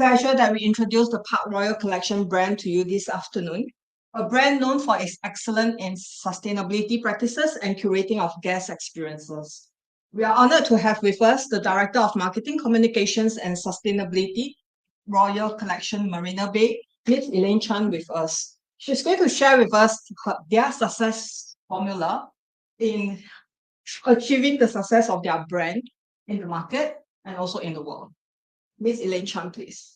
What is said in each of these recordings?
pleasure that we introduce the Parkroyal Collection brand to you this afternoon. A brand known for its excellence in sustainability practices and curating of guest experiences. We are honored to have with us the Director of Marketing, Communications and Sustainability, Royal Collection Marina Bay, Ms. Elaine Chan with us. She's going to share with us their success formula in achieving the success of their brand in the market and also in the world. Ms. Elaine Chan, please.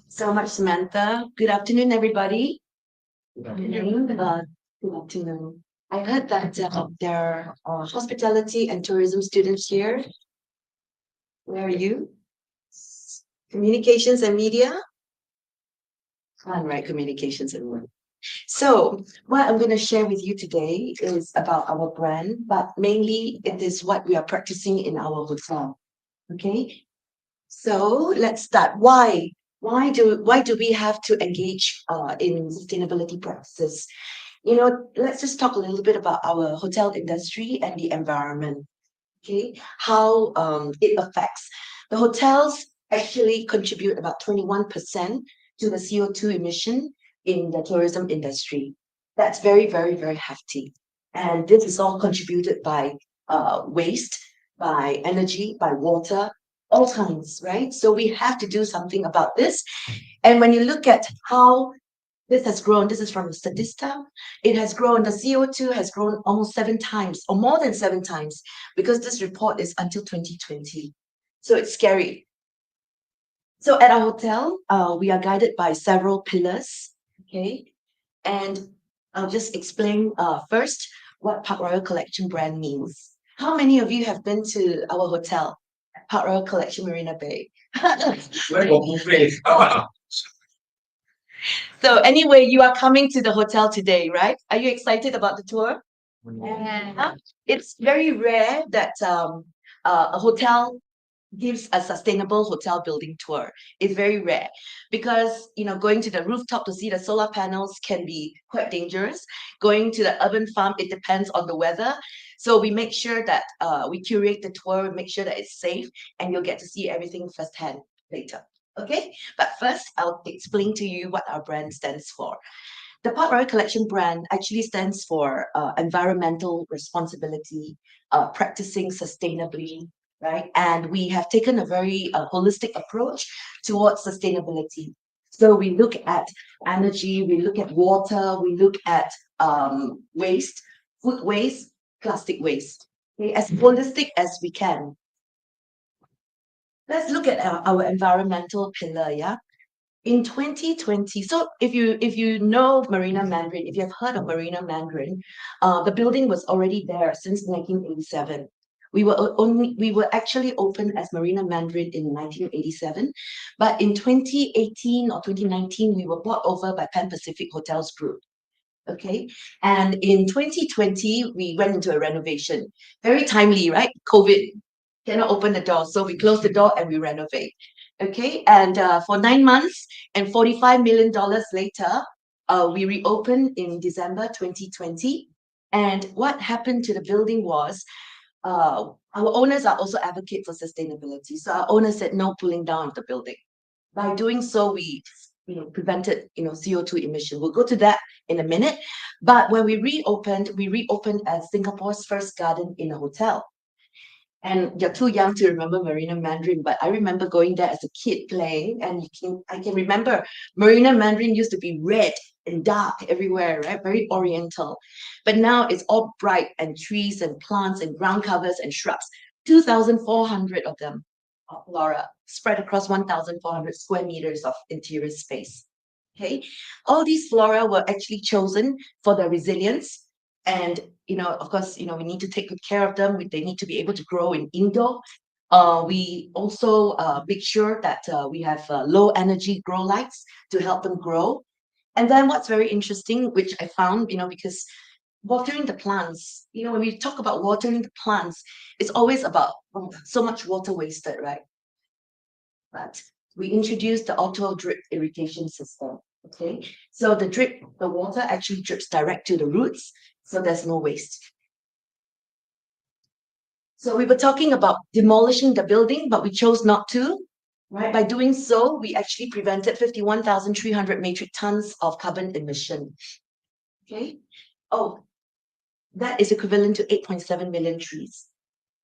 So much, Samantha. Good afternoon, everybody. Good afternoon. Good afternoon. I heard that there are hospitality and tourism students here. Where are you? Communications and media? All right, communications and media. So what I'm going to share with you today is about our brand, but mainly it is what we are practicing in our hotel. Okay. So let's start. Why? Why do we have to engage in sustainability practices? Let's just talk a little bit about our hotel industry and the environment. Okay, how it affects the hotels actually contribute about 21% to the CO2 emission in the tourism industry. That's very, very, very hefty. And this is all contributed by waste, by energy, by water, all kinds, right? So we have to do something about this. And when you look at how this has grown, this is from Statista, it has grown, the CO2 has grown almost 7 times or more than 7 times because this report is until 2020. So it's scary. So at our hotel, we are guided by several pillars, okay? And I'll just explain first what Parkroyal Collection brand means. How many of you have been to our hotel, Parkroyal Collection Marina Bay? So anyway, you are coming to the hotel today, right? Are you excited about the tour? Yeah. It's very rare that a hotel gives a sustainable hotel building tour. It's very rare because going to the rooftop to see the solar panels can be quite dangerous. Going to the urban farm, it depends on the weather. So we make sure that we curate the tour, make sure that it's safe, and you'll get to see everything firsthand later. Okay, but first I'll explain to you what our brand stands for. The Parkroyal Collection brand actually stands for environmental responsibility, practicing sustainably, right? And we have taken a very holistic approach towards sustainability. So we look at energy, we look at water, we look at waste, food waste, plastic waste, okay, as holistic as we can. Let's look at our environmental pillar, yeah? In 2020, so if you know Marina Mandarin, if you have heard of Marina Mandarin, the building was already there since 1987. We were actually open as Marina Mandarin in 1987, but in 2018 or 2019, we were bought over by Pan Pacific Hotels Group. Okay, and in 2020, we went into a renovation. Very timely, right? COVID cannot open the door, so we close the door and we renovate. Okay, and for 9 months and $45 million later, we reopened in December 2020. And what happened to the building was our owners are also advocates for sustainability. So our owners said no pulling down of the building. By doing so, we prevented CO2 emission. We'll go to that in a minute. But when we reopened as Singapore's first garden in a hotel. And you're too young to remember Marina Mandarin, but I remember going there as a kid playing, and I can remember Marina Mandarin used to be red and dark everywhere, right? Very oriental. But now it's all bright and trees and plants and ground covers and shrubs. 2,400 of them of flora spread across 1,400 square meters of interior space. Okay, all these flora were actually chosen for their resilience. And of course, we need to take good care of them. They need to be able to grow in indoor. We also make sure that we have low energy grow lights to help them grow. And then what's very interesting, which I found, because watering the plants, when we talk about watering the plants, it's always about so much water wasted, right? But we introduced the auto drip irrigation system. Okay, so the water actually drips direct to the roots, so there's no waste. So we were talking about demolishing the building, but we chose not to, right? By doing so, we actually prevented 51,300 metric tons of carbon emission. Okay. Oh, that is equivalent to 8.7 million trees.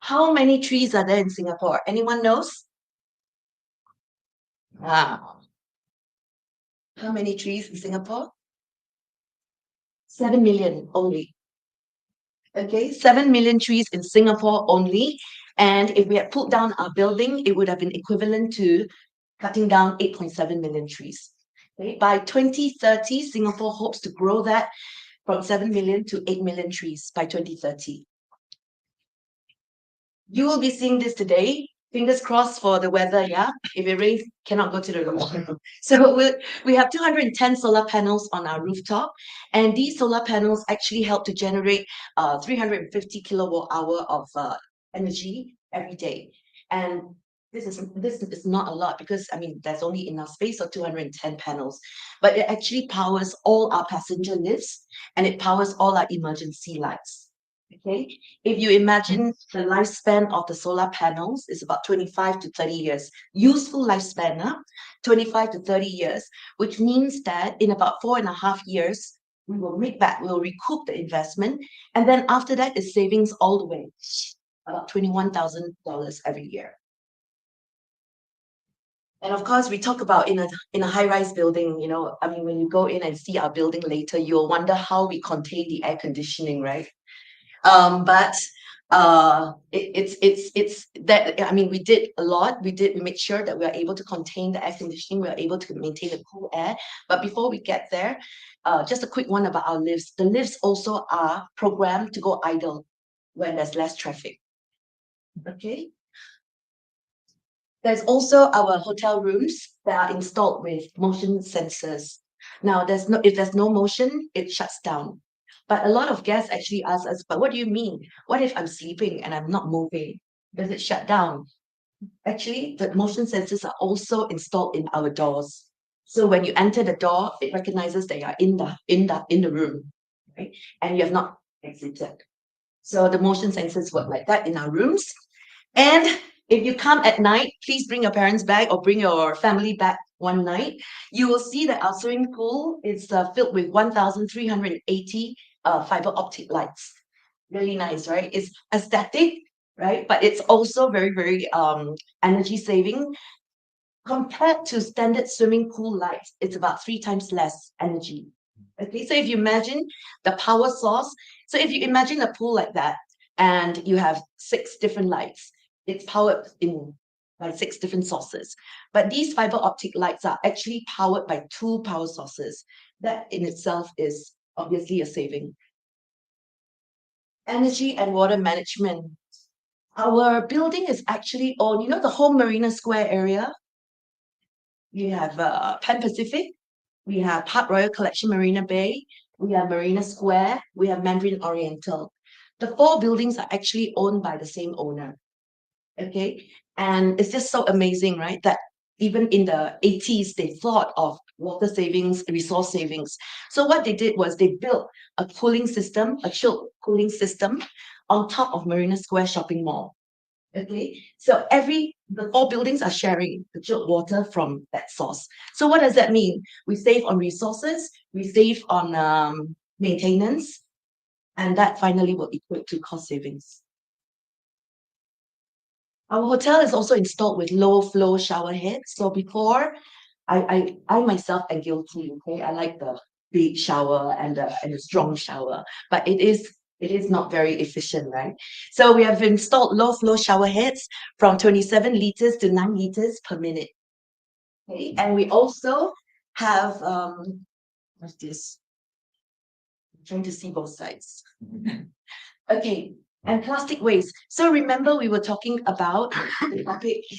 How many trees are there in Singapore? Anyone knows? How many trees in Singapore? 7 million only. Okay, 7 million trees in Singapore only. And if we had pulled down our building, it would have been equivalent to cutting down 8.7 million trees. Okay? By 2030, Singapore hopes to grow that from 7 million to 8 million trees by 2030. You will be seeing this today. Fingers crossed for the weather, yeah? If it rains, cannot go to the roof. So we have 210 solar panels on our rooftop, and these solar panels actually help to generate 350 kilowatt hour of energy every day. And this is not a lot because, I mean, there's only enough space for 210 panels, but it actually powers all our passenger lifts and it powers all our emergency lights. Okay, if you imagine the lifespan of the solar panels is about 25 to 30 years, useful lifespan, 25 to 30 years, which means that in about 4.5 years, we will make back, we'll recoup the investment. And then after that is savings all the way, about $21,000 every year. And of course, we talk about in a high-rise building, you know, I mean, when you go in and see our building later, you'll wonder how we contain the air conditioning, right? But it's that, I mean, we did a lot. We made sure that we are able to contain the air conditioning. We are able to maintain the cool air. But before we get there, just a quick one about our lifts. The lifts also are programmed to go idle when there's less traffic. Okay. There's also our hotel rooms that are installed with motion sensors. Now, if there's no motion, it shuts down. But a lot of guests actually ask us, but what do you mean? What if I'm sleeping and I'm not moving? Does it shut down? Actually, the motion sensors are also installed in our doors. So when you enter the door, it recognizes that you're in the room, right? And you have not exited. So the motion sensors work like that in our rooms. And if you come at night, please bring your parents back or bring your family back one night. You will see that our swimming pool is filled with 1,380 fiber optic lights. Really nice, right? It's aesthetic, right? But it's also very, very energy saving. Compared to standard swimming pool lights, it's about 3 times less energy. Okay, so if you imagine the power source, so if you imagine a pool like that, and you have 6 different lights, it's powered by 6 different sources. But these fiber optic lights are actually powered by 2 power sources. That in itself is obviously a saving. Energy and water management. Our building is actually on, you know, the whole Marina Square area. You have Pan Pacific, we have Parkroyal Collection Marina Bay, we have Marina Square, we have Mandarin Oriental. The 4 buildings are actually owned by the same owner. Okay, and it's just so amazing, right? That even in the 80s, they thought of water savings, resource savings. So what they did was they built a cooling system, a chilled cooling system on top of Marina Square Shopping Mall. Okay, so the 4 buildings are sharing the chilled water from that source. So what does that mean? We save on resources, we save on maintenance, and that finally will equate to cost savings. Our hotel is also installed with low flow shower heads. So before, I myself am guilty. Okay, I like the big shower and the strong shower, but it is not very efficient, right? So we have installed low flow shower heads from 27 liters to 9 liters per minute. Okay, and we also have what's this? I'm trying to see both sides. Okay, and plastic waste. So remember, we were talking about the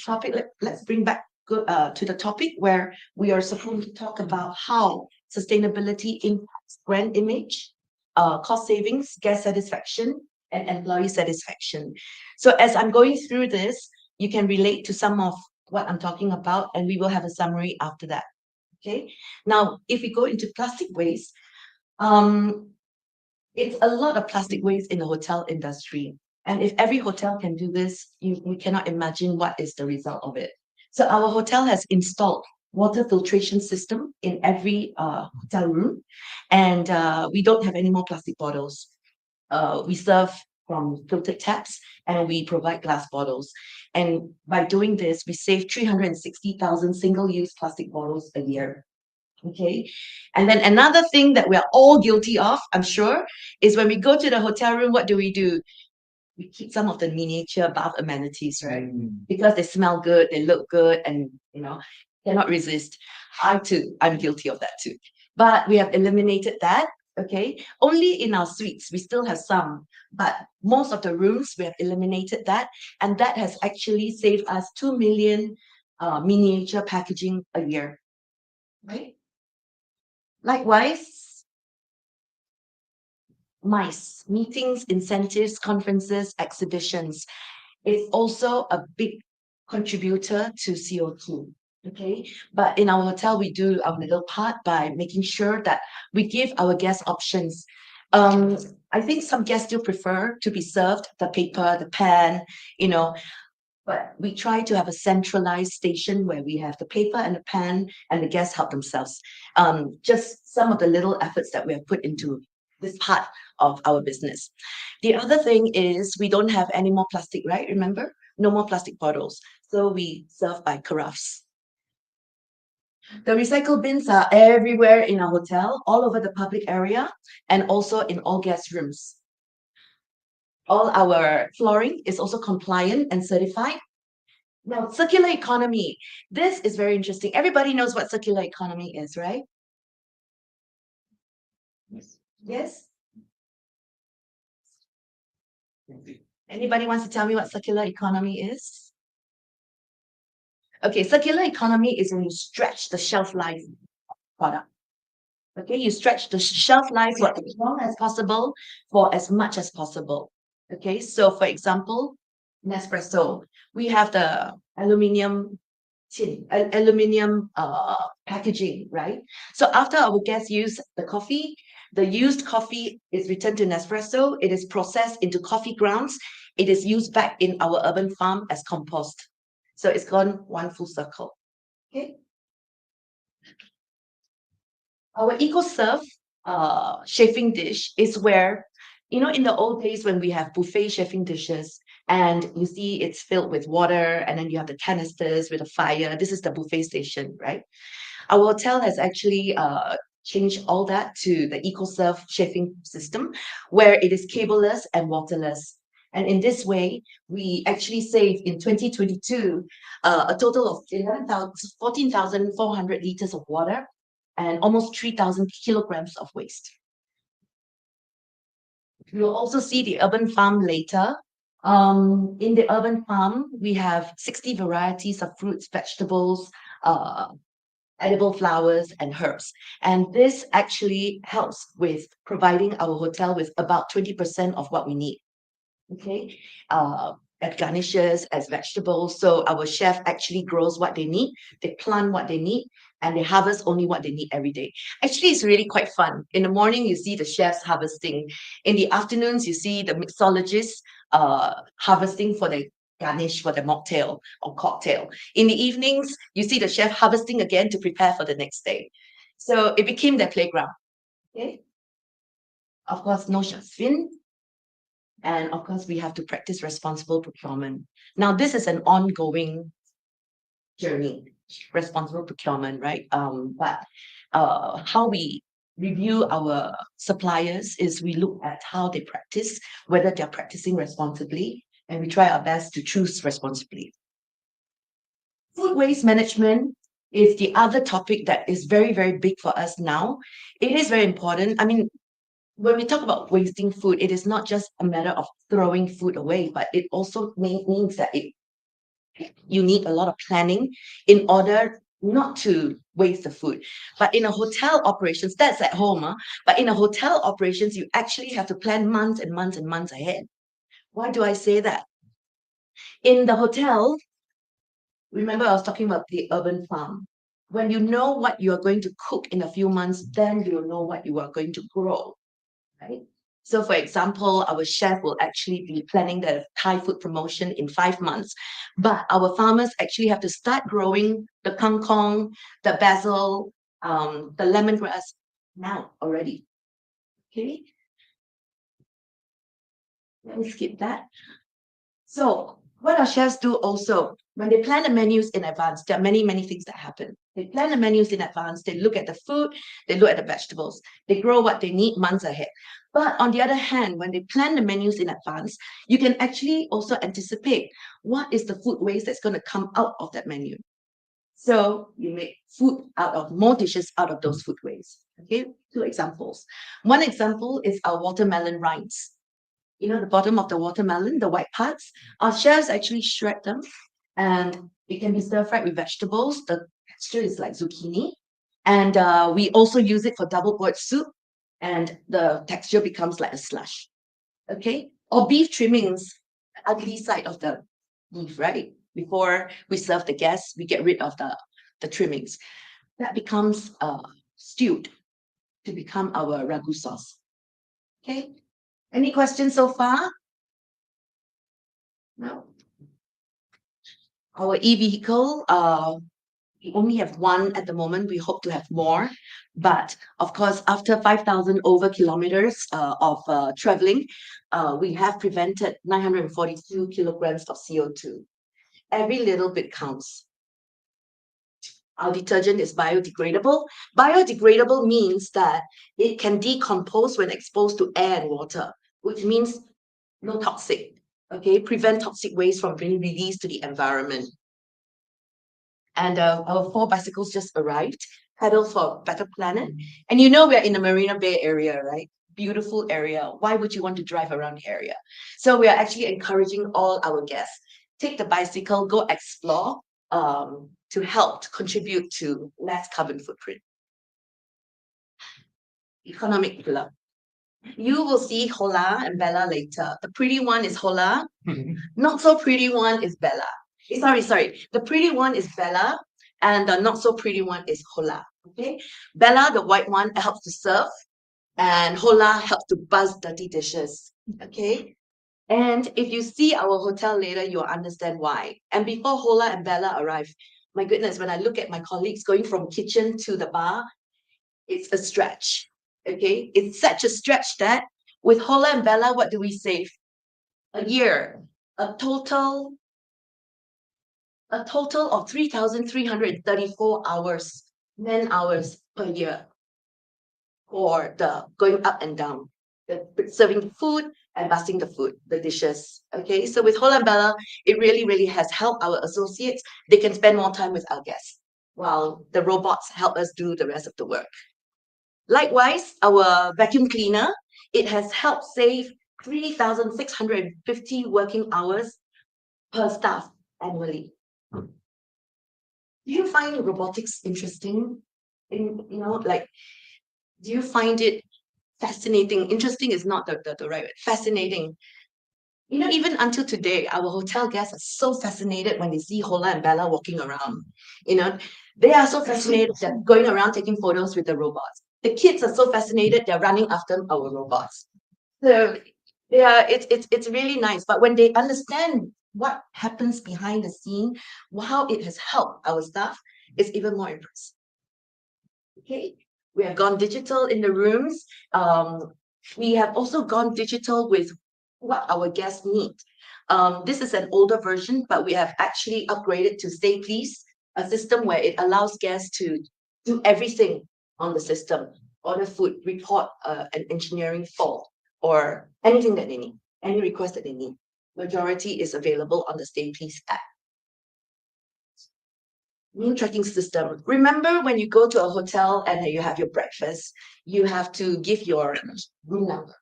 topic. Let's bring back to the topic where we are supposed to talk about how sustainability impacts brand image, cost savings, guest satisfaction, and employee satisfaction. So as I'm going through this, you can relate to some of what I'm talking about, and we will have a summary after that. Okay. Now, if we go into plastic waste, it's a lot of plastic waste in the hotel industry. And if every hotel can do this, you cannot imagine what is the result of it. So our hotel has installed water filtration system in every hotel room, and we don't have any more plastic bottles. We serve from filtered taps, and we provide glass bottles. And by doing this, we save 360,000 single-use plastic bottles a year. Okay. And then another thing that we're all guilty of, I'm sure, is when we go to the hotel room, what do? We keep some of the miniature bath amenities, right? Because they smell good, they look good, and cannot resist. I'm guilty of that too. But we have eliminated that. Okay, only in our suites we still have some, but most of the rooms we have eliminated that, and that has actually saved us 2 million miniature packaging a year. Right. Likewise, MICE, meetings, incentives, conferences, exhibitions, is also a big contributor to CO2. Okay, but in our hotel, we do our little part by making sure that we give our guests options. I think some guests still prefer to be served the paper, the pen, but we try to have a centralized station where we have the paper and the pen, and the guests help themselves. Just some of the little efforts that we have put into this part of our business. The other thing is we don't have any more plastic, right? Remember? No more plastic bottles. So we serve by carafes. The recycle bins are everywhere in our hotel, all over the public area, and also in all guest rooms. All our flooring is also compliant and certified. Now, circular economy. This is very interesting. Everybody knows what circular economy is, right? Yes? Anybody wants to tell me what circular economy is? Okay, circular economy is when you stretch the shelf life of product. Okay, you stretch the shelf life for as long as possible, for as much as possible. Okay, so for example, Nespresso, we have the aluminium packaging, right? So after our guests use the coffee, the used coffee is returned to Nespresso. It is processed into coffee grounds. It is used back in our urban farm as compost. So it's gone one full circle. Okay. Our EcoServe chafing dish is where, in the old days when we have buffet chafing dishes, and you see it's filled with water, and then you have the canisters with a fire. This is the buffet station, right? Our hotel has actually changed all that to the EcoServe chafing system, where it is cableless and waterless. And in this way, we actually saved in 2022 a total of 14,400 liters of water and almost 3,000 kilograms of waste. You'll also see the urban farm later. In the urban farm, we have 60 varieties of fruits, vegetables, edible flowers, and herbs. And this actually helps with providing our hotel with about 20% of what we need. Okay, as garnishes, as vegetables. So our chef actually grows what they need, they plant what they need, and they harvest only what they need every day. Actually, it's really quite fun. In the morning, you see the chefs harvesting. In the afternoons, you see the mixologists harvesting for the garnish for the mocktail or cocktail. In the evenings, you see the chef harvesting again to prepare for the next day. So it became their playground. Okay. Of course, no shark fin. And of course, we have to practice responsible procurement. Now, this is an ongoing journey, responsible procurement, right? But how we review our suppliers is we look at how they practice, whether they're practicing responsibly, and we try our best to choose responsibly. Food waste management is the other topic that is very, very big for us now. It is very important. I mean, when we talk about wasting food, it is not just a matter of throwing food away, but it also means that you need a lot of planning in order not to waste the food. But in a hotel operations, that's at home, but in a hotel operations, you actually have to plan months and months and months ahead. Why do I say that? In the hotel, remember I was talking about the urban farm. When you know what you are going to cook in a few months, then you will know what you are going to grow, right? So, for example, our chef will actually be planning the Thai food promotion in 5 months, but our farmers actually have to start growing the kangkong, the basil, the lemongrass now already. Okay, let me skip that. So, what our chefs do also, when they plan the menus in advance, there are many, many things that happen. They plan the menus in advance, they look at the food, they look at the vegetables, they grow what they need months ahead. But on the other hand, when they plan the menus in advance, you can actually also anticipate what is the food waste that's going to come out of that menu. So you make food out of more dishes out of those food waste. Okay, 2 examples. One example is our watermelon rinds. You know, the bottom of the watermelon, the white parts, our chefs actually shred them and it can be stir fried with vegetables. The texture is like zucchini. And we also use it for double boiled soup and the texture becomes like a slush. Okay, or beef trimmings, the ugly side of the beef, right? Before we serve the guests, we get rid of the trimmings. That becomes stewed to become our ragu sauce. Okay, any questions so far? No. Our e-vehicle, we only have one at the moment. We hope to have more. But of course, after 5,000 over kilometers of traveling, we have prevented 942 kilograms of CO2. Every little bit counts. Our detergent is biodegradable. Biodegradable means that it can decompose when exposed to air and water, which means no toxic. Okay, prevent toxic waste from being released to the environment. And our 4 bicycles just arrived. Pedal for a better planet. And you know we're in the Marina Bay area, right? Beautiful area. Why would you want to drive around the area? So we are actually encouraging all our guests, take the bicycle, go explore to help to contribute to less carbon footprint. Economic pillar. You will see Hola and Bella later. The pretty one is Hola. Not so pretty one is Bella. Sorry. The pretty one is Bella, and the not so pretty one is Hola. Okay, Bella, the white one, helps to serve, and Hola helps to buzz dirty dishes. Okay, and if you see our hotel later, you'll understand why. And before Hola and Bella arrive, my goodness, when I look at my colleagues going from kitchen to the bar, it's a stretch. Okay, it's such a stretch that with Hola and Bella, what do we save? A year, a total of 3,334 hours, man hours per year for the going up and down, the serving food and busting the food, the dishes. Okay, so with Hola and Bella, it really, really has helped our associates. They can spend more time with our guests while the robots help us do the rest of the work. Likewise, our vacuum cleaner, it has helped save 3,650 working hours per staff annually. Do you find robotics interesting? Do you find it fascinating? Interesting is not the right word. Fascinating. Even until today, our hotel guests are so fascinated when they see Hola and Bella walking around. They are so fascinated they're going around taking photos with the robots. The kids are so fascinated they're running after our robots. So yeah, it's really nice. But when they understand what happens behind the scene, how it has helped our staff, it's even more impressive. Okay, we have gone digital in the rooms. We have also gone digital with what our guests need. This is an older version, but we have actually upgraded to Stay Please, a system where it allows guests to do everything on the system, order food, report an engineering fault, or anything that they need, any request that they need. Majority is available on the Stay Please app. Meal tracking system. Remember when you go to a hotel and you have your breakfast, you have to give your room number.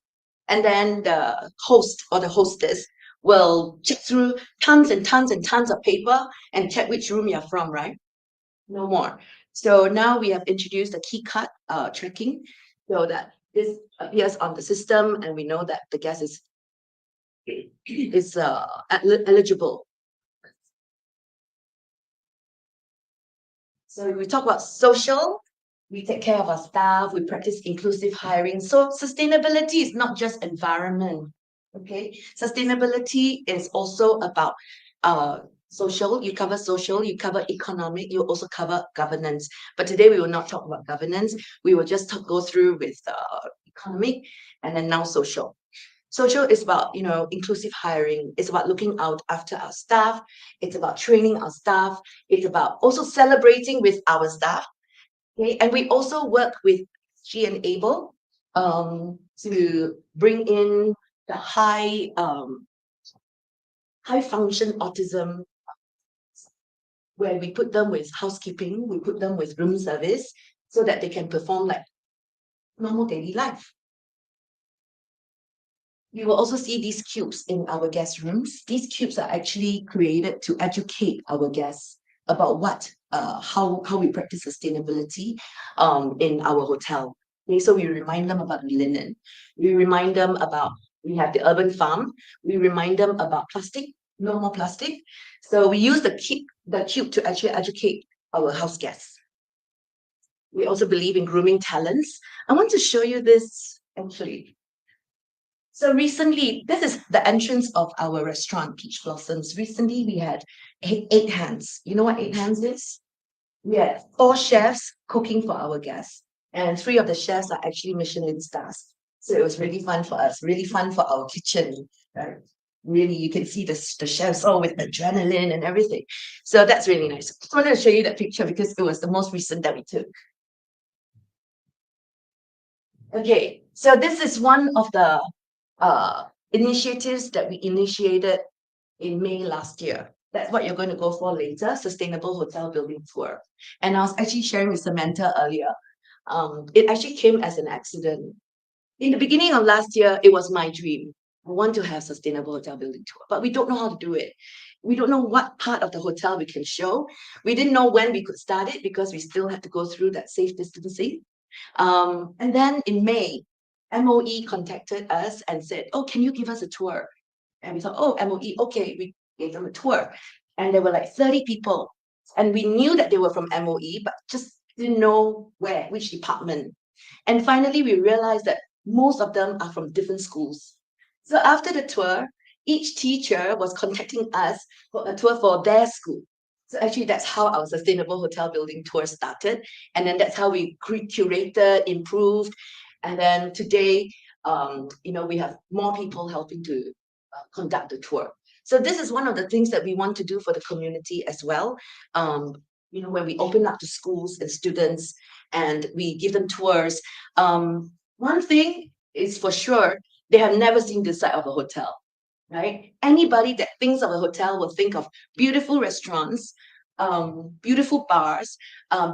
And then the host or the hostess will check through tons and tons and tons of paper and check which room you're from, right? No more. So now we have introduced the key card tracking so that this appears on the system and we know that the guest is eligible. So we talk about social. We take care of our staff, we practice inclusive hiring. So sustainability is not just environment, okay? Sustainability is also about social, you cover social, you cover economic, you also cover governance. But today we will not talk about governance. We will just go through with economic and then now social. Social is about, inclusive hiring. It's about looking out after our staff. It's about training our staff. It's about also celebrating with our staff. Okay, and we also work with G and Able to bring in the high function autism, where we put them with housekeeping, we put them with room service so that they can perform like normal daily life. You will also see these cubes in our guest rooms. These cubes are actually created to educate our guests about how we practice sustainability in our hotel. Okay, so we remind them about linen. We remind them about, we have the urban farm. We remind them about plastic, no more plastic. So we use the cube to actually educate our house guests. We also believe in grooming talents. I want to show you this actually. So recently, this is the entrance of our restaurant, Peach Blossoms. Recently, we had eight hands. You know what 8 hands is? We had 4 chefs cooking for our guests, and 3 of the chefs are actually Michelin stars. So it was really fun for us, really fun for our kitchen. Right? Really, you can see the chefs all with adrenaline and everything. So that's really nice. I just wanted to show you that picture because it was the most recent that we took. Okay, so this is one of the initiatives that we initiated in May last year. That's what you're going to go for later, Sustainable Hotel Building Tour. And I was actually sharing with Samantha earlier. It actually came as an accident. In the beginning of last year, it was my dream. I want to have Sustainable Hotel Building Tour, but we don't know how to do it. We don't know what part of the hotel we can show. We didn't know when we could start it because we still had to go through that safe distancing. And then in May, MOE contacted us and said, "Oh, can you give us a tour?" And we thought, "Oh, MOE, okay." We gave them a tour, and there were like 30 people, and we knew that they were from MOE, but just didn't know which department. And finally, we realized that most of them are from different schools. So after the tour, each teacher was contacting us for a tour for their school. So actually, that's how our sustainable hotel building tour started. And then that's how we curated, improved. And then today, we have more people helping to conduct the tour. So this is one of the things that we want to do for the community as well. When we open up to schools and students and we give them tours, one thing is for sure, they have never seen this side of a hotel. Right? Anybody that thinks of a hotel will think of beautiful restaurants, beautiful bars,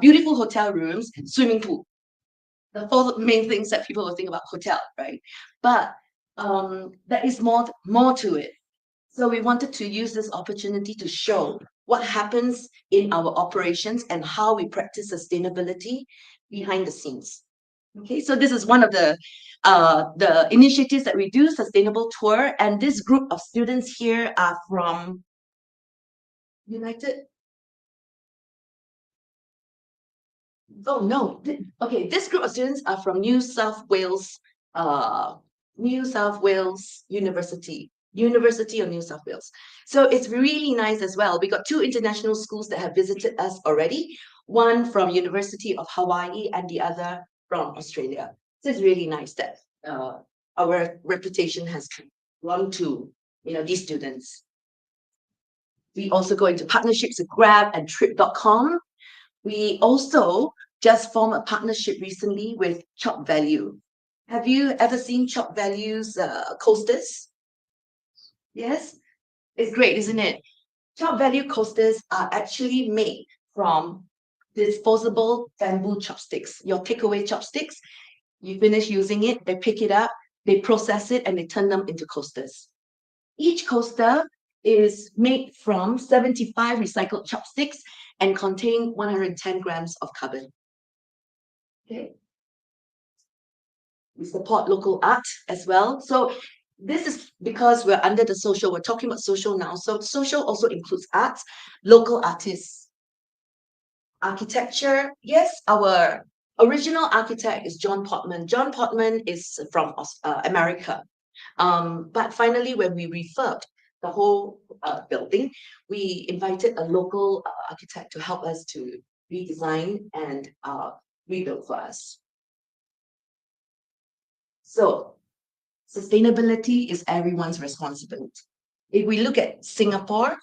beautiful hotel rooms, swimming pool. The 4 main things that people will think about hotel, right? But there is more to it. So we wanted to use this opportunity to show what happens in our operations and how we practice sustainability behind the scenes. Okay, so this is one of the initiatives that we do, Sustainable Tour, and this group of students here are from United. Oh no, okay, this group of students are from New South Wales University. University of New South Wales. So it's really nice as well. We got 2 international schools that have visited us already, one from University of Hawaii and the other from Australia. So it's really nice that our reputation has gone to these students. We also go into partnerships with Grab and Trip.com. We also just formed a partnership recently with Chop Value. Have you ever seen Chop Value's coasters? Yes, it's great, isn't it? Chop Value coasters are actually made from disposable bamboo chopsticks. Your takeaway chopsticks, you finish using it, they pick it up, they process it, and they turn them into coasters. Each coaster is made from 75 recycled chopsticks and contain 110 grams of carbon. Okay. We support local art as well. So this is because we're under the social, we're talking about social now. So social also includes arts, local artists, architecture. Yes, our Original architect is John Portman. John Portman is from America. But finally, when we refurbed the whole building, we invited a local architect to help us to redesign and rebuild for us. So sustainability is everyone's responsibility. If we look at Singapore,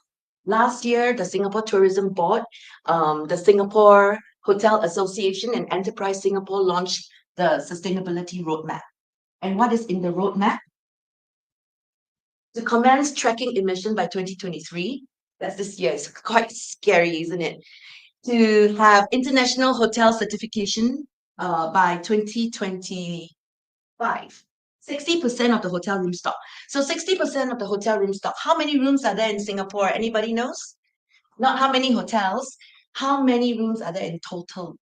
last year, the Singapore Tourism Board, the Singapore Hotel Association and Enterprise Singapore launched the sustainability roadmap. And what is in the roadmap? To commence tracking emission by 2023, that's this year, it's quite scary, isn't it? To have international hotel certification by 2025. 60% of the hotel room stock. So 60% of the hotel room stock. How many rooms are there in Singapore? Anybody knows? Not how many hotels. How many rooms are there in total?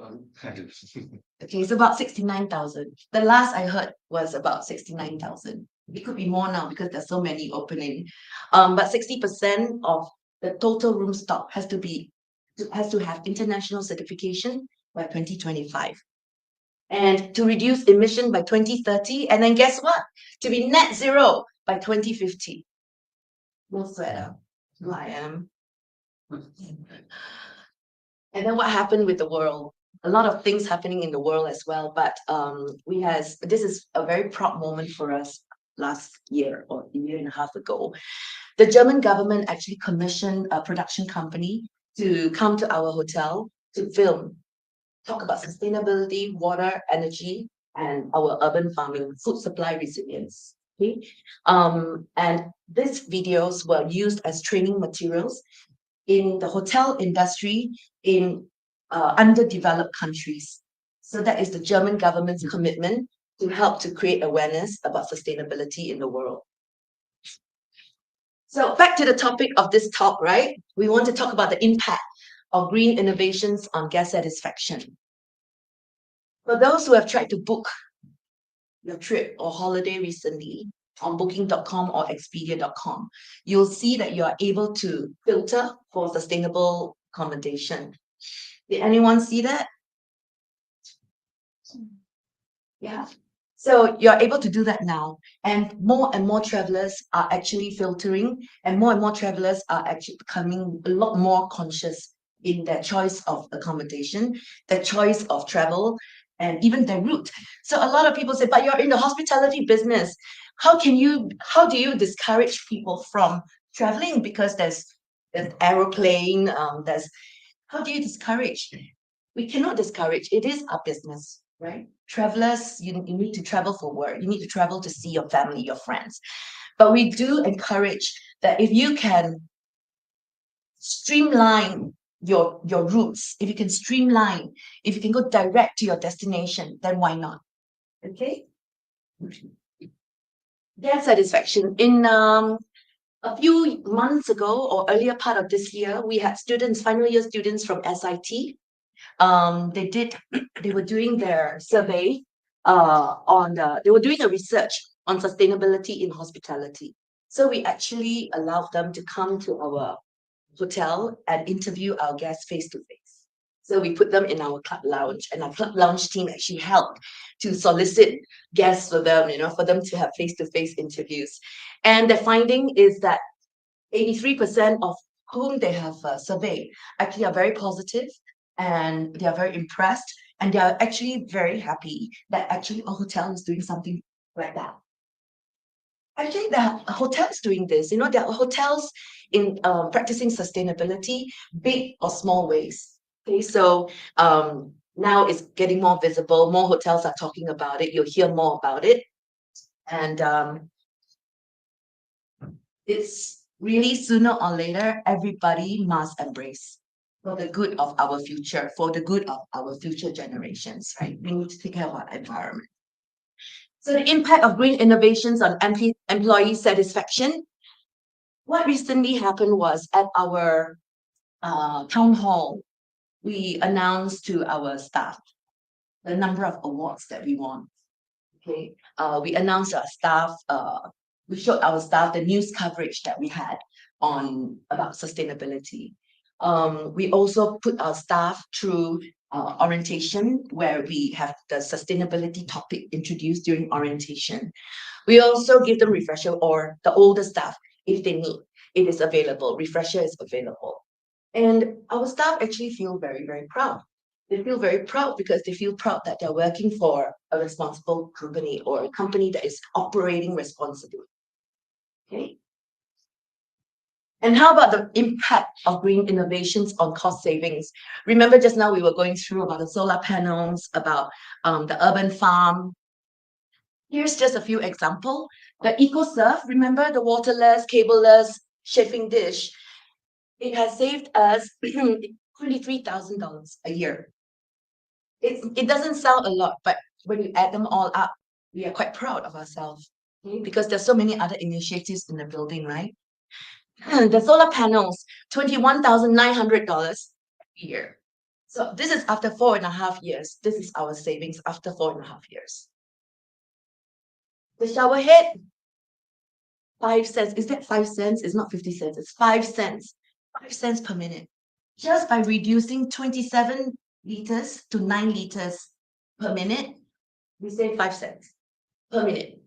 Okay, it's about 69,000. The last I heard was about 69,000. It could be more now because there's so many opening. But 60% of the total room stock has to have international certification by 2025. And to reduce emission by 2030. And then guess what? To be net zero by 2050. No sweater. Who I am. And then what happened with the world? A lot of things happening in the world as well. But this is a very proud moment for us last year or a year and a half ago. The German government actually commissioned a production company to come to our hotel to film, talk about sustainability, water, energy, and our urban farming, food supply resilience. Okay? And these videos were used as training materials in the hotel industry in underdeveloped countries. So that is the German government's commitment to help to create awareness about sustainability in the world. So back to the topic of this talk, right? We want to talk about the impact of green innovations on guest satisfaction. For those who have tried to book your trip or holiday recently on booking.com or expedia.com, you'll see that you are able to filter for sustainable accommodation. Did anyone see that? Yeah. So you're able to do that now. And more travelers are actually filtering, and more travelers are actually becoming a lot more conscious in their choice of accommodation, their choice of travel, and even their route. So a lot of people say, but you're in the hospitality business. How do you discourage people from traveling? Because there's aeroplane, how do you discourage? We cannot discourage. It is our business, right? Travelers, you need to travel for work. You need to travel to see your family, your friends. But we do encourage that if you can streamline your routes, if you can go direct to your destination, then why not? Okay. Guest satisfaction. In a few months ago or earlier part of this year, we had students, final year students from SIT. They were doing their survey they were doing a research on sustainability in hospitality. So we actually allowed them to come to our hotel and interview our guests face to face. So we put them in our club lounge, and our club lounge team actually helped to solicit guests for them, for them to have face to face interviews. And the finding is that 83% of whom they have surveyed actually are very positive, and they are very impressed, and they are actually very happy that actually a hotel is doing something like that. Actually, there are hotels doing this. There are hotels in practicing sustainability, big or small ways. Okay, so now it's getting more visible. More hotels are talking about it. You'll hear more about it, and it's really sooner or later everybody must embrace for the good of our future, for the good of our future generations. Right? We need to take care of our environment. So the impact of green innovations on employee satisfaction. What recently happened was at our town hall, we announced to our staff the number of awards that we won. Okay, we announced our staff, we showed our staff the news coverage that we had about sustainability. We also put our staff through orientation, where we have the sustainability topic introduced during orientation. We also give them refresher, or the older staff, if they need, it is available. Refresher is available. And our staff actually feel very, very proud. They feel very proud because they feel proud that they're working for a responsible company, or a company that is operating responsibly. Okay. And how about the impact of green innovations on cost savings? Remember just now we were going through about the solar panels, about the urban farm. Here's just a few examples. The EcoServe, remember the waterless, cableless chafing dish? It has saved us $23,000 a year. It doesn't sound a lot, but when you add them all up, we are quite proud of ourselves, because there's so many other initiatives in the building, right? The solar panels, $21,900 a year. So this is after 4.5 years. This is our savings after 4.5 years. The shower head, 5 cents. Is that 5 cents? It's not 50 cents. It's 5 cents. 5 cents per minute. Just by reducing 27 liters to 9 liters per minute, we save 5 cents per minute.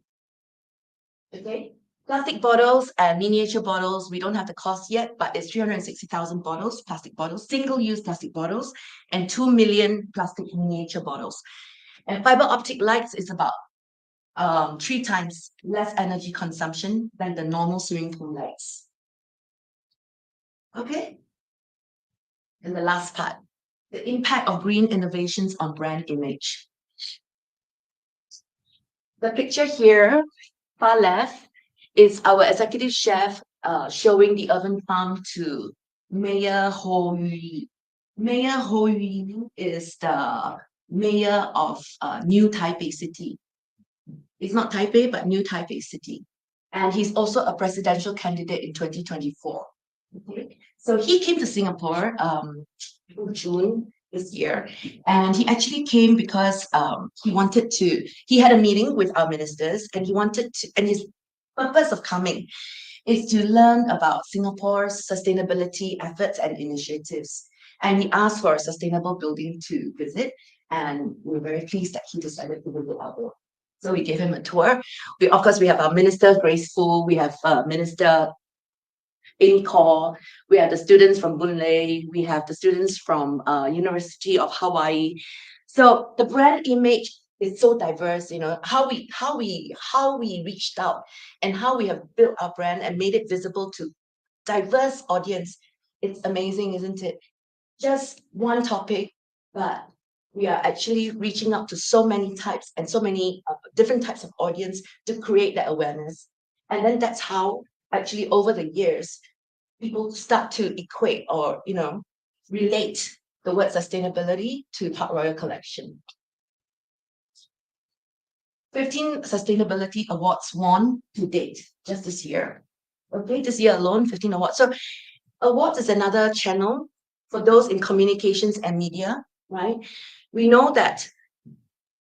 Okay? Plastic bottles and miniature bottles, we don't have the cost yet, but it's 360,000 bottles, plastic bottles, single-use plastic bottles, and 2 million plastic miniature bottles. And fiber optic lights is about 3 times less energy consumption than the normal swimming pool lights. Okay? And the last part, the impact of green innovations on brand image. The picture here, far left, is our executive chef showing the urban farm to Mayor Ho Yu. Mayor Ho Yu is the mayor of New Taipei City. It's not Taipei, but New Taipei City. And he's also a presidential candidate in 2024. Okay. So he came to Singapore in June this year, and he actually came because he had a meeting with our ministers, and and his purpose of coming is to learn about Singapore's sustainability efforts and initiatives. And he asked for a sustainable building to visit, and we're very pleased that he decided to visit our building. So we gave him a tour. Of course, we have our minister, Grace Fu, we have Minister Amy Kaur, we have the students from Boon Lay, we have the students from University of Hawaii. So the brand image is so diverse, how we reached out and how we have built our brand and made it visible to diverse audience. It's amazing, isn't it? Just one topic, but we are actually reaching out to so many types and so many different types of audience to create that awareness. And then that's how actually over the years, people start to equate or, relate the word sustainability to Parkroyal Collection. 15 sustainability awards won to date, just this year. Okay, this year alone, 15 awards. So awards is another channel for those in communications and media, right? We know that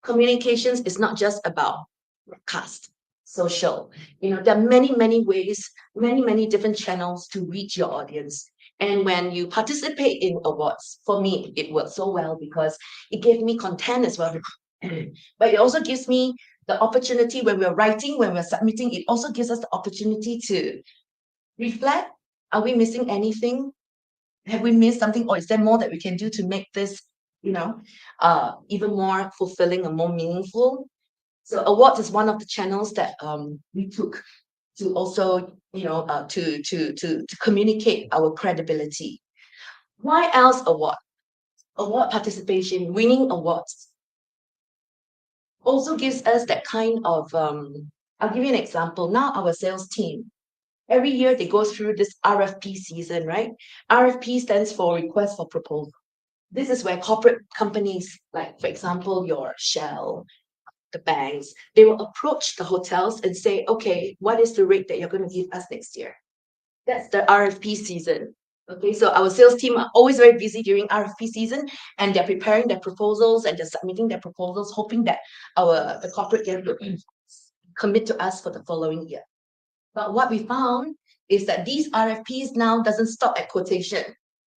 communications is not just about broadcast, social. There are many, many ways, many different channels to reach your audience. And when you participate in awards, for me, it worked so well because it gave me content as well. But it also gives me the opportunity when we're writing, when we're submitting, it also gives us the opportunity to reflect. Are we missing anything? Have we missed something? Or is there more that we can do to make this, even more fulfilling and more meaningful? So awards is one of the channels that we took to also, to communicate our credibility. Why else award? Award participation, winning awards also gives us that kind of, I'll give you an example. Now our sales team, every year they go through this RFP season, right? RFP stands for request for proposal. This is where corporate companies, like for example, your Shell, the banks, they will approach the hotels and say, okay, what is the rate that you're going to give us next year? That's the RFP season. Okay, so our sales team are always very busy during RFP season, and they're preparing their proposals and they're submitting their proposals, hoping that the corporate can commit to us for the following year. But what we found is that these RFPs now doesn't stop at quotation.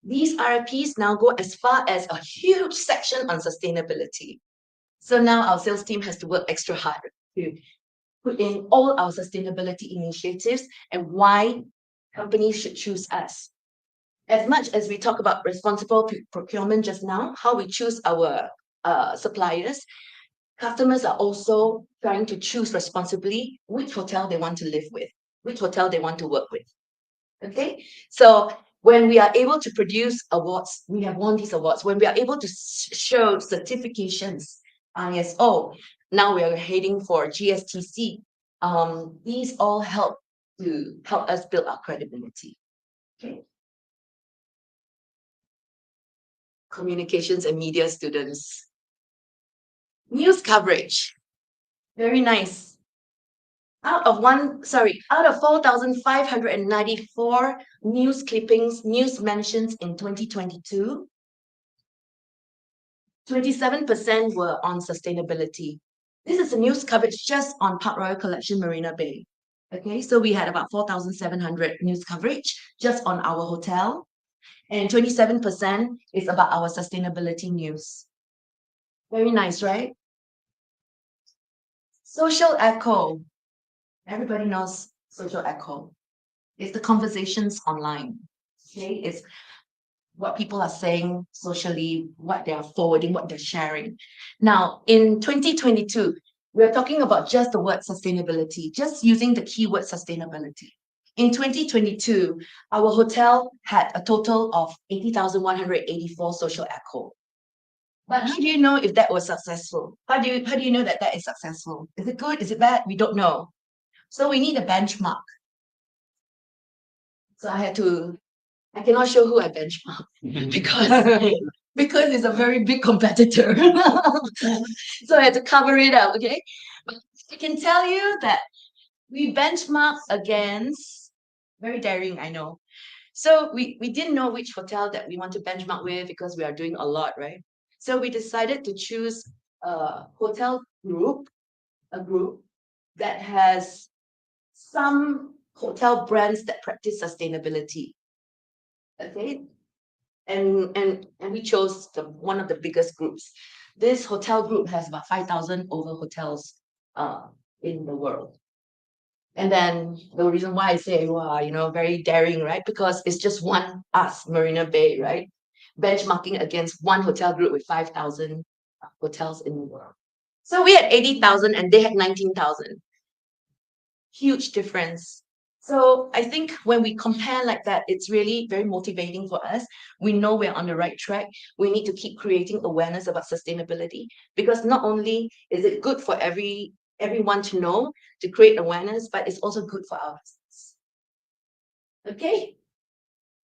These RFPs now go as far as a huge section on sustainability. So now our sales team has to work extra hard to put in all our sustainability initiatives and why companies should choose us. As much as we talk about responsible procurement just now, how we choose our suppliers, customers are also trying to choose responsibly which hotel they want to live with, which hotel they want to work with. Okay, so when we are able to produce awards, we have won these awards. When we are able to show certifications, ISO, now we are heading for GSTC. These all help us build our credibility. Okay. Communications and media students. News coverage. Very nice. Out of 4,594 news clippings, news mentions in 2022, 27% were on sustainability. This is the news coverage just on Parkroyal Collection Marina Bay. Okay, so we had about 4,700 news coverage just on our hotel, and 27% is about our sustainability news. Very nice, right? Social echo. Everybody knows social echo. It's the conversations online. Okay, it's what people are saying socially, what they are forwarding, what they're sharing. Now, in 2022, we're talking about just the word sustainability, just using the keyword sustainability. In 2022, our hotel had a total of 80,184 social echo. But how do you know if that was successful? How do you know that is successful? Is it good? Is it bad? We don't know. So we need a benchmark. So I cannot show who I benchmark because it's a very big competitor. So I had to cover it up, okay? But I can tell you that we benchmarked against, very daring, I know. So we didn't know which hotel that we want to benchmark with because we are doing a lot, right? So we decided to choose a hotel group, a group that has some hotel brands that practice sustainability. Okay, and we chose one of the biggest groups. This hotel group has about 5,000 over hotels in the world. And then the reason why I say, wow, very daring, right? Because it's just us, Marina Bay, right? Benchmarking against one hotel group with 5,000 hotels in the world. So we had 80,000 and they had 19,000. Huge difference. So I think when we compare like that, it's really very motivating for us. We know we're on the right track. We need to keep creating awareness about sustainability because not only is it good for everyone to know, to create awareness, but it's also good for our business. Okay,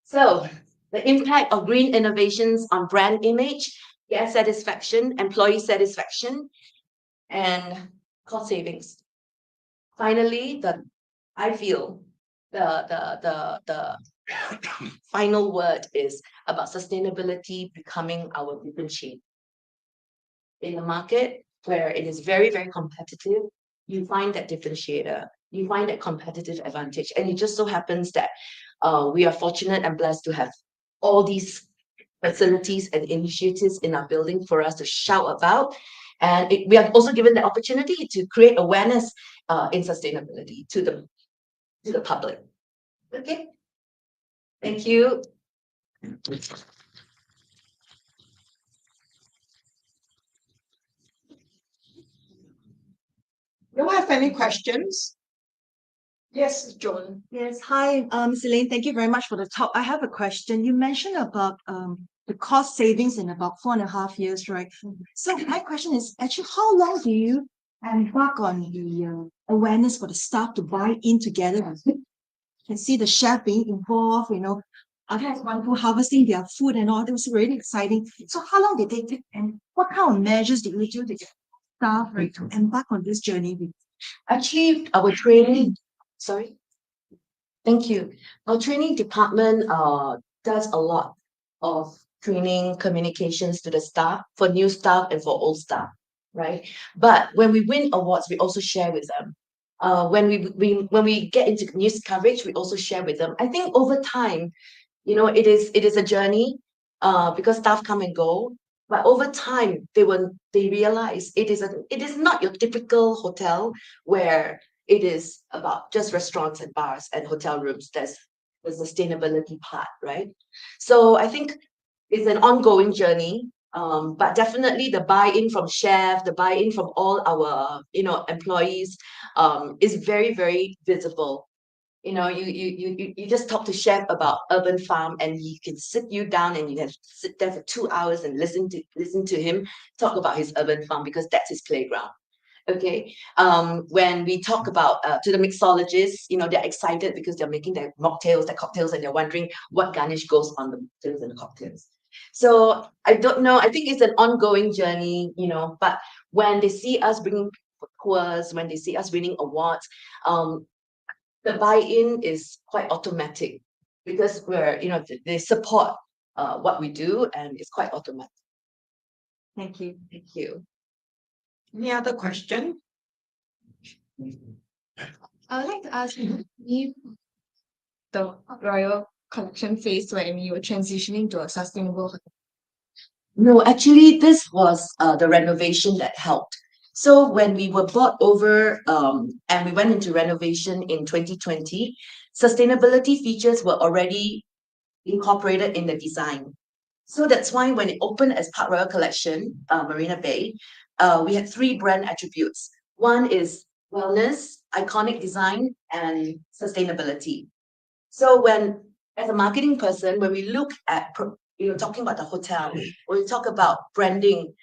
so the impact of green innovations on brand image, guest satisfaction, employee satisfaction, and cost savings. Finally, I feel the final word is about sustainability becoming our differentiator. In the market where it is very, very competitive, you find that differentiator, you find that competitive advantage. And it just so happens that we are fortunate and blessed to have all these facilities and initiatives in our building for us to shout about. And we are also given the opportunity to create awareness in sustainability to the public. Okay. Thank you. Do you have any questions? Yes, Joan. Yes, hi, Ms. Elaine. Thank you very much for the talk. I have a question. You mentioned about the cost savings in about 4.5 years, right? So my question is actually, how long do you embark on the awareness for the staff to buy in together with it? You can see the chef being involved, others one who harvesting their food and all. That was really exciting. So how long did they take, and what kind of measures did you do to get staff right to embark on this journey with? Actually, our training, sorry. Thank you. Our training department does a lot of training communications to the staff, for new staff and for old staff, right? But when we win awards, we also share with them. When we get into news coverage, we also share with them. I think over time, it is a journey, because staff come and go. But over time, they realize it is not your typical hotel where it is about just restaurants and bars and hotel rooms. There's the sustainability part, right? So I think it's an ongoing journey. But definitely the buy-in from chef, the buy-in from all our employees, is very, very visible. You just talk to chef about urban farm, and he can sit you down and you can sit there for 2 hours and listen to him talk about his urban farm, because that's his playground. Okay. When we talk about to the mixologists, they're excited because they're making their mocktails, their cocktails, and they're wondering what garnish goes on the mocktails and the cocktails. So I don't know. I think it's an ongoing journey, but when they see us bringing tours, when they see us winning awards, the buy-in is quite automatic, because they support what we do, and it's quite automatic. Thank you. Thank you. Any other question? I would like to ask you the Royal Collection phase when you were transitioning to a sustainable hotel. No, actually, this was the renovation that helped. So when we were bought over, and we went into renovation in 2020, sustainability features were already incorporated in the design. So that's why when it opened as Parkroyal Collection, Marina Bay, we had three brand attributes. One is wellness, iconic design, and sustainability. So as a marketing person, when we look at talking about the hotel, when we talk about branding,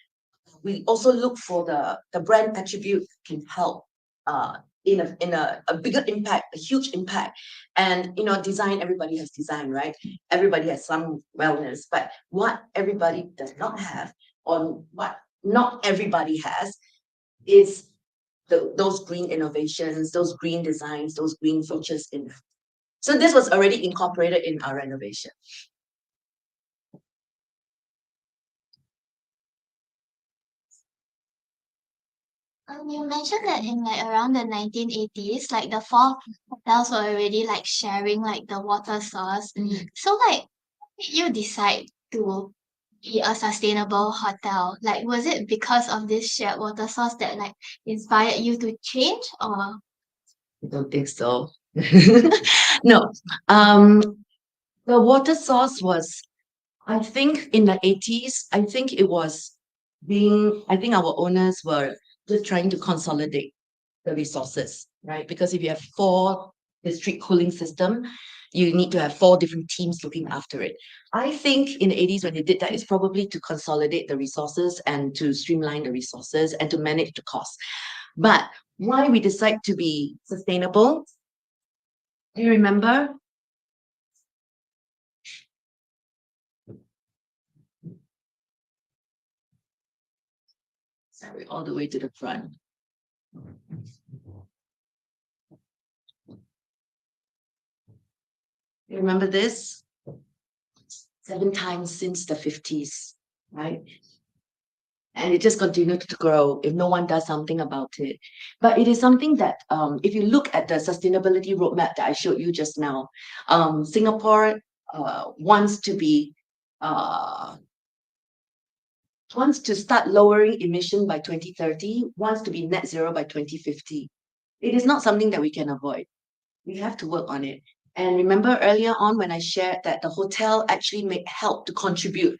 we also look for the brand attribute can help in a bigger impact, a huge impact. And design, everybody has design, right? Everybody has some wellness, but what everybody does not have, or what not everybody has, is those green innovations, those green designs, those green features in. So this was already incorporated in our renovation. You mentioned that in like around the 1980s, like the four hotels were already like sharing like the water source. So like, how did you decide to be a sustainable hotel? Like, was it because of this shared water source that like inspired you to change, or? I don't think so. No. The water source was, I think in the 80s, I think our owners were just trying to consolidate the resources, right? Because if you have 4 district cooling system, you need to have 4 different teams looking after it. I think in the 80s when they did that, it's probably to consolidate the resources and to streamline the resources and to manage the cost. But why we decide to be sustainable? Do you remember? Sorry, all the way to the front. You remember this? 7 times since the 50s, right? And it just continued to grow if no one does something about it. But it is something that, if you look at the sustainability roadmap that I showed you just now, Singapore wants to start lowering emission by 2030, wants to be net zero by 2050. It is not something that we can avoid. We have to work on it. And remember earlier on when I shared that the hotel actually help to contribute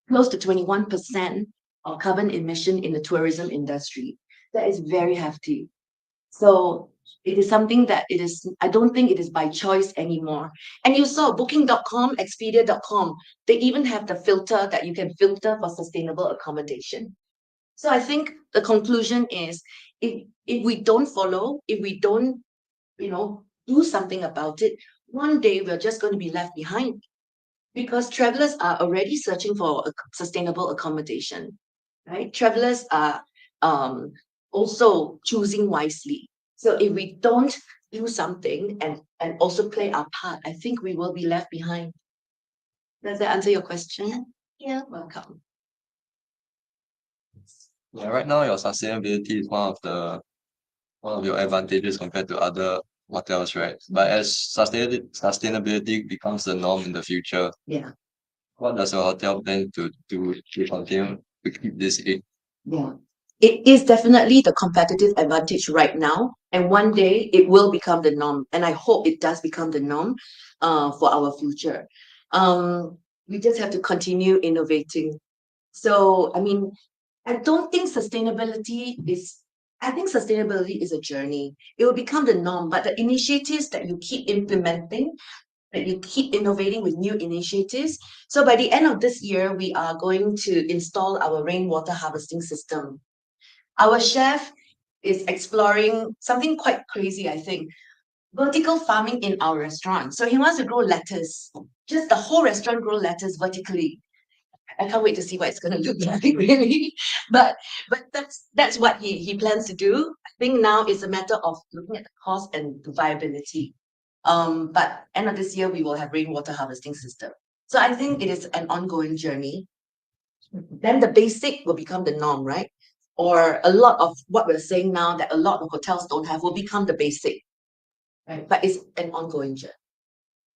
close to 21% of carbon emission in the tourism industry. That is very hefty. So it is something that I don't think it is by choice anymore. And you saw Booking.com, Expedia.com, they even have the filter that you can filter for sustainable accommodation. So I think the conclusion is, if we don't follow, if we don't, do something about it, one day we're just going to be left behind, because travelers are already searching for a sustainable accommodation, right? Travelers are also choosing wisely. So if we don't do something and also play our part, I think we will be left behind. Does that answer your question? Yeah. Welcome. Yeah, right now your sustainability is one of your advantages compared to other hotels, right? But as sustainability becomes the norm in the future, Yeah. what does a hotel plan to continue to keep this in? Yeah. It is definitely the competitive advantage right now. And one day it will become the norm. And I hope it does become the norm for our future. We just have to continue innovating. So, I mean, I don't think I think sustainability is a journey. It will become the norm, but the initiatives that you keep implementing, that you keep innovating with new initiatives. So by the end of this year, we are going to install our rainwater harvesting system. Our chef is exploring something quite crazy, I think. Vertical farming in our restaurant. So he wants to grow lettuce, just the whole restaurant grow lettuce vertically. I can't wait to see what it's going to look like, really. But that's what he plans to do. I think now it's a matter of looking at the cost and the viability. But end of this year we will have rainwater harvesting system. So I think it is an ongoing journey. Then the basic will become the norm, right? Or a lot of what we're saying now that a lot of hotels don't have will become the basic, right? But it's an ongoing journey.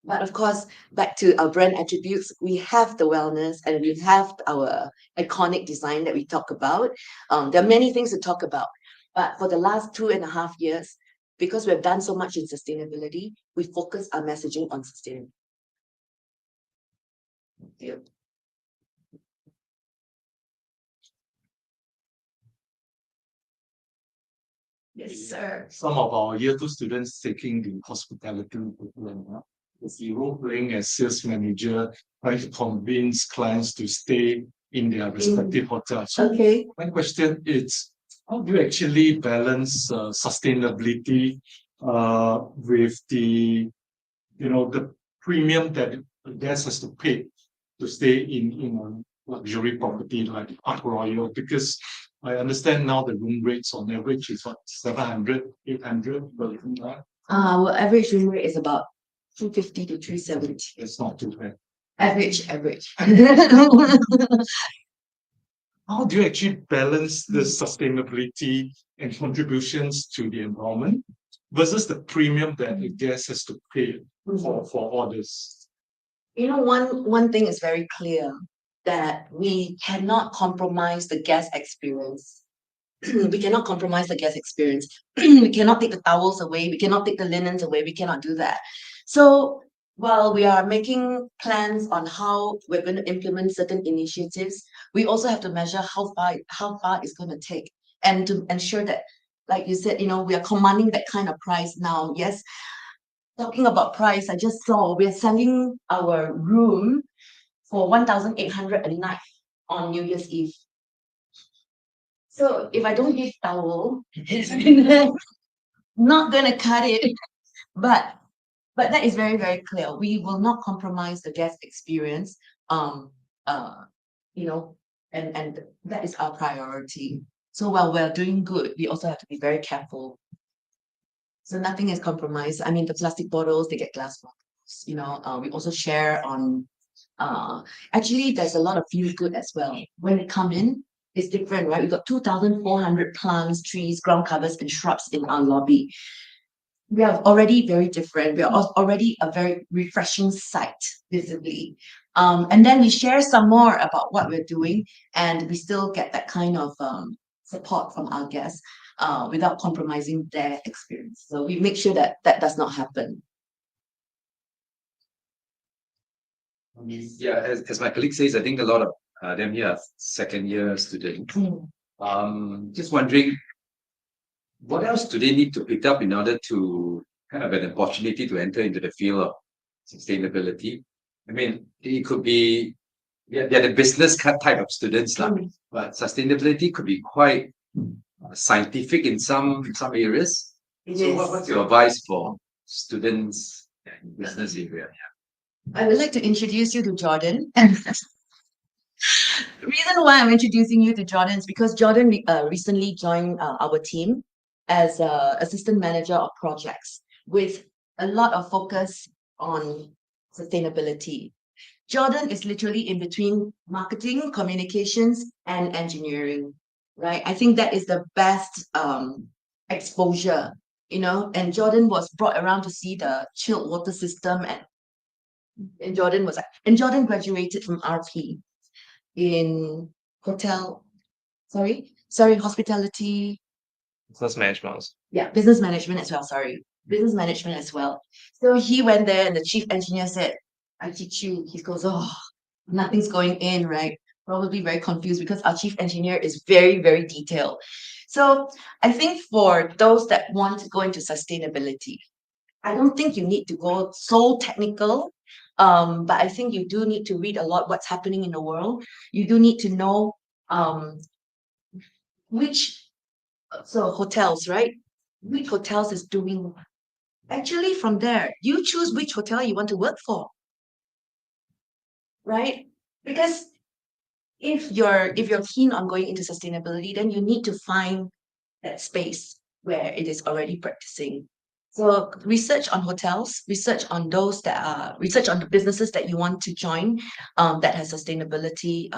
But of course, back to our brand attributes, we have the wellness and we have our iconic design that we talk about. There are many things to talk about, but for the last 2.5 years, because we've done so much in sustainability, we focus our messaging on sustainability. Thank you. Yes, sir. Some of our year 2 students taking the hospitality program. It's the role playing as sales manager, trying to convince clients to stay in their respective hotels. So Okay. my question is, how do you actually balance sustainability with the the premium that the guest has to pay to stay in a luxury property like Parkroyal? Because I understand now the room rates on average is what, 700, 800 per room, right? Our average room rate is about 250 to 370. It's not too bad. Average. How do you actually balance the sustainability and contributions to the environment versus the premium that the guest has to pay for all this? One thing is very clear, that we cannot compromise the guest experience. We cannot compromise the guest experience. We cannot take the towels away. We cannot take the linens away. We cannot do that. So while we are making plans on how we're going to implement certain initiatives, we also have to measure how far it's going to take, and to ensure that, like you said, we are commanding that kind of price now. Yes, talking about price, I just saw we're selling our room for 1,800 a night on New Year's Eve. So if I don't give towel, it's not gonna cut it. But that is very, very clear. We will not compromise the guest experience. And that is our priority. So while we're doing good, we also have to be very careful. So nothing is compromised. I mean, the plastic bottles, they get glass bottles. We also share on. Actually, there's a lot of feel good as well. When they come in, it's different, right? We've got 2,400 plants, trees, ground covers, and shrubs in our lobby. We are already very different. We are already a very refreshing sight visibly. And then we share some more about what we're doing, and we still get that kind of support from our guests without compromising their experience. So we make sure that that does not happen. Yeah, as my colleague says, I think a lot of them here are second-year students. Just wondering, what else do they need to pick up in order to kind of an opportunity to enter into the field of sustainability? I mean, it could be they're the business type of students, but sustainability could be quite scientific in some areas. So what's your advice for students in business area? I would like to introduce you to Jordan. The reason why I'm introducing you to Jordan is because Jordan recently joined our team as assistant manager of projects with a lot of focus on sustainability. Jordan is literally in between marketing, communications, and engineering, right? I think that is the best exposure and Jordan was brought around to see the chilled water system, and Jordan graduated from RP in hospitality. Business management. Yeah, business management as well. Sorry, business management as well. So he went there, and the chief engineer said, "I teach you." He goes, "Oh, nothing's going in, right?" Probably very confused because our chief engineer is very, very detailed. So I think for those that want to go into sustainability, I don't think you need to go so technical. But I think you do need to read a lot what's happening in the world. You do need to know which hotels, right? Which hotels is doing. Actually, from there, you choose which hotel you want to work for, right? Because if you're keen on going into sustainability, then you need to find that space where it is already practicing. So research on hotels, research on the businesses that you want to join, that has sustainability,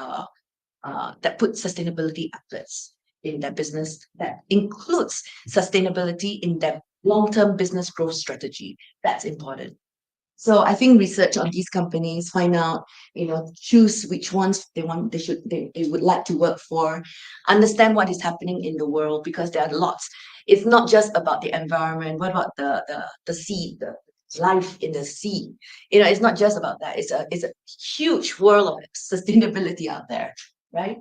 that put sustainability efforts in their business, that includes sustainability in their long-term business growth strategy. That's important. So I think research on these companies, find out, choose which ones they would like to work for, understand what is happening in the world, because there are lots. It's not just about the environment. What about the sea, the life in the sea? It's not just about that. It's a huge world of sustainability out there, right?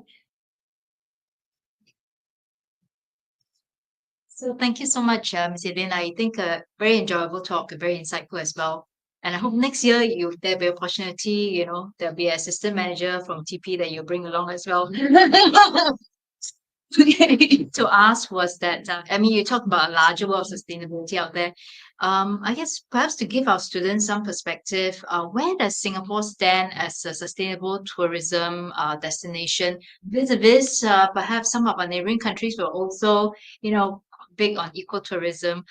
So thank you so much, Ms. Elaine. I think a very enjoyable talk, very insightful as well. And I hope next year there'll be opportunity, there'll be an assistant manager from TP that you bring along as well. To ask was that, you talk about a larger world of sustainability out there. I guess perhaps to give our students some perspective, where does Singapore stand as a sustainable tourism destination vis-a-vis perhaps some of our neighboring countries were also, big on ecotourism?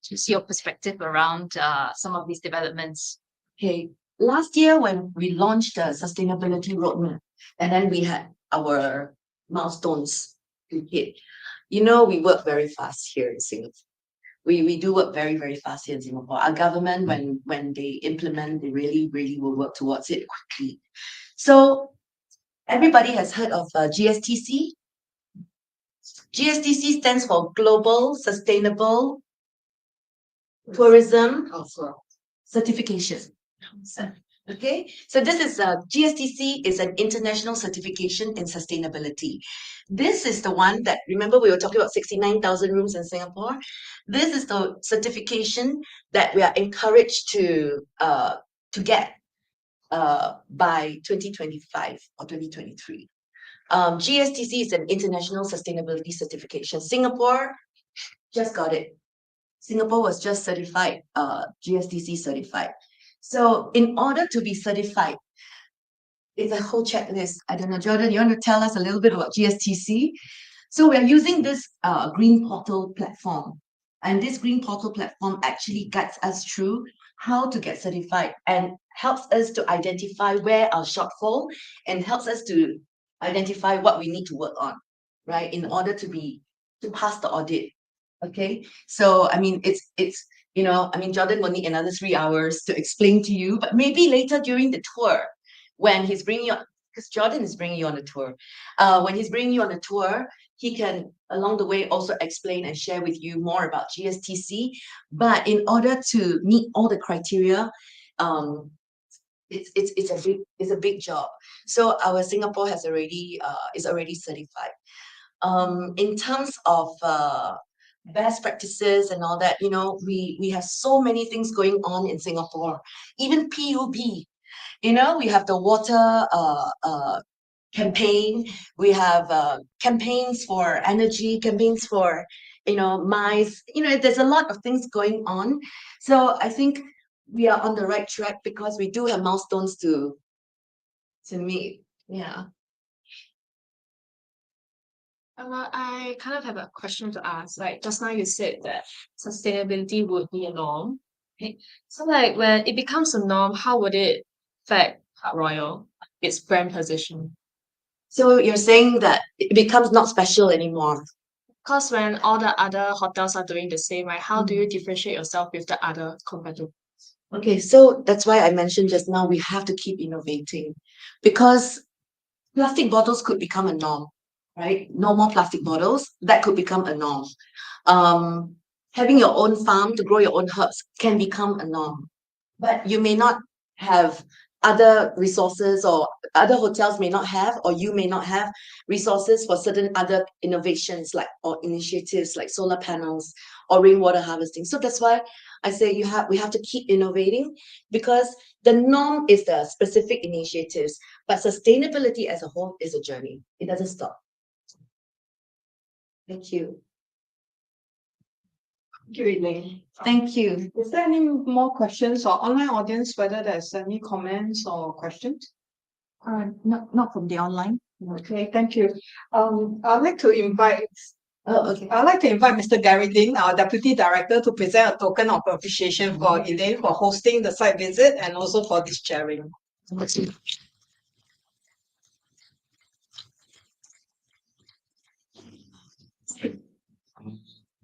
Just your perspective around some of these developments. Okay. Last year when we launched the sustainability roadmap, and then we had our milestones to hit. We work very fast here in Singapore. We do work very, very fast here in Singapore. Our government, when they implement, they really, really will work towards it quickly. So everybody has heard of GSTC. GSTC stands for Global Sustainable Tourism Certification. Okay, so this is GSTC is an international certification in sustainability. This is the one that, remember we were talking about 69,000 rooms in Singapore. This is the certification that we are encouraged to get by 2025 or 2023. GSTC is an international sustainability certification. Singapore just got it. Singapore was just certified, GSTC certified. So in order to be certified, it's a whole checklist. I don't know, Jordan, you want to tell us a little bit about GSTC? So we're using this green portal platform. And this green portal platform actually guides us through how to get certified and helps us to identify where our shortfall and helps us to identify what we need to work on, right? In order to pass the audit. Okay, so Jordan will need another 3 hours to explain to you, but maybe later during the tour, when he's bringing you, because Jordan is bringing you on a tour, when he's bringing you on a tour, he can along the way also explain and share with you more about GSTC. But in order to meet all the criteria, it's a big job. So our Singapore is already certified. In terms of best practices and all that, we have so many things going on in Singapore. Even PUB, we have the water campaign. We have campaigns for energy, campaigns for mice. There's a lot of things going on. So I think we are on the right track because we do have milestones to meet. Yeah. I kind of have a question to ask. Like just now you said that sustainability would be a norm. Okay. So like when it becomes a norm, how would it affect Parkroyal, its brand position? So you're saying that it becomes not special anymore. Because when all the other hotels are doing the same, right? How do you differentiate yourself with the other competitors? Okay, so that's why I mentioned just now we have to keep innovating because plastic bottles could become a norm, right? No more plastic bottles, that could become a norm. Having your own farm to grow your own herbs can become a norm, but you may not have other resources, or other hotels may not have, or you may not have resources for certain other innovations like or initiatives like solar panels or rainwater harvesting. So that's why I say we have to keep innovating, because the norm is the specific initiatives, but sustainability as a whole is a journey. It doesn't stop. Thank you. Thank you, Elaine. Thank you. Is there any more questions or online audience, whether there's any comments or questions? Not from the online. Okay, thank you. I'd like to invite Okay. I'd like to invite Mr. Gary Ding, our Deputy Director, to present a token of appreciation for Elaine for hosting the site visit and also for this sharing.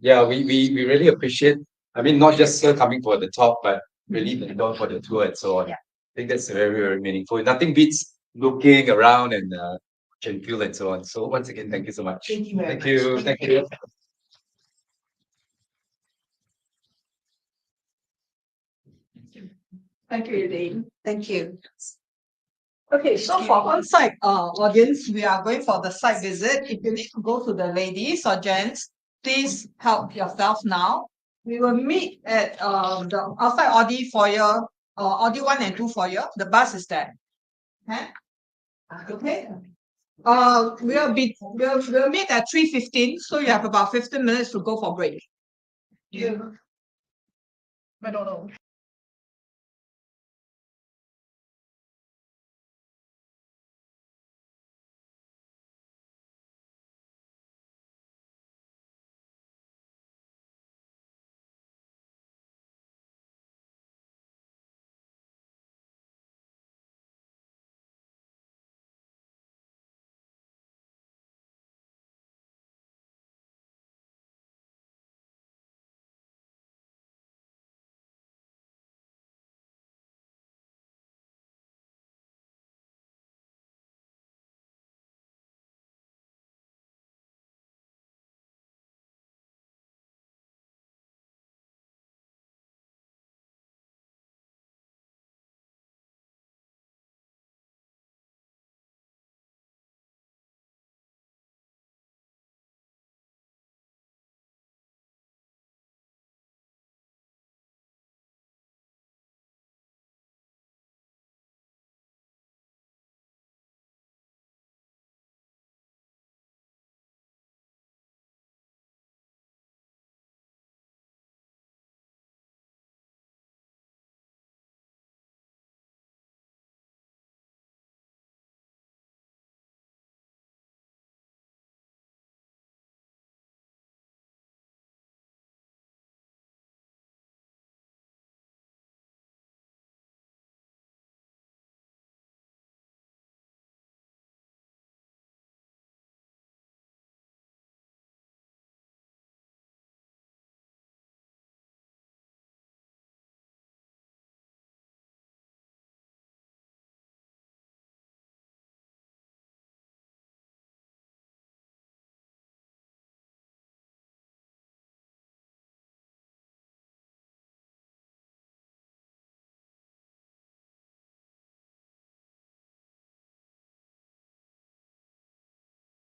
Yeah, we really appreciate. I mean, not just her coming for the talk, but really the down for the tour and so on. Yeah. I think that's very, very meaningful. Nothing beats looking around and can feel and so on. So once again, thank you so much. Thank you very Thank much. you. Thank you. Thank you, Elaine. Thank you. Okay, so for on-site audience, we are going for the site visit. If you need to go to the ladies or gents, please help yourself now. We will meet at the outside Audi foyer, Audi 1 and 2 foyer. The bus is there. Okay. We'll meet at 3:15, so you have about 15 minutes to go for break. Yeah. I don't know.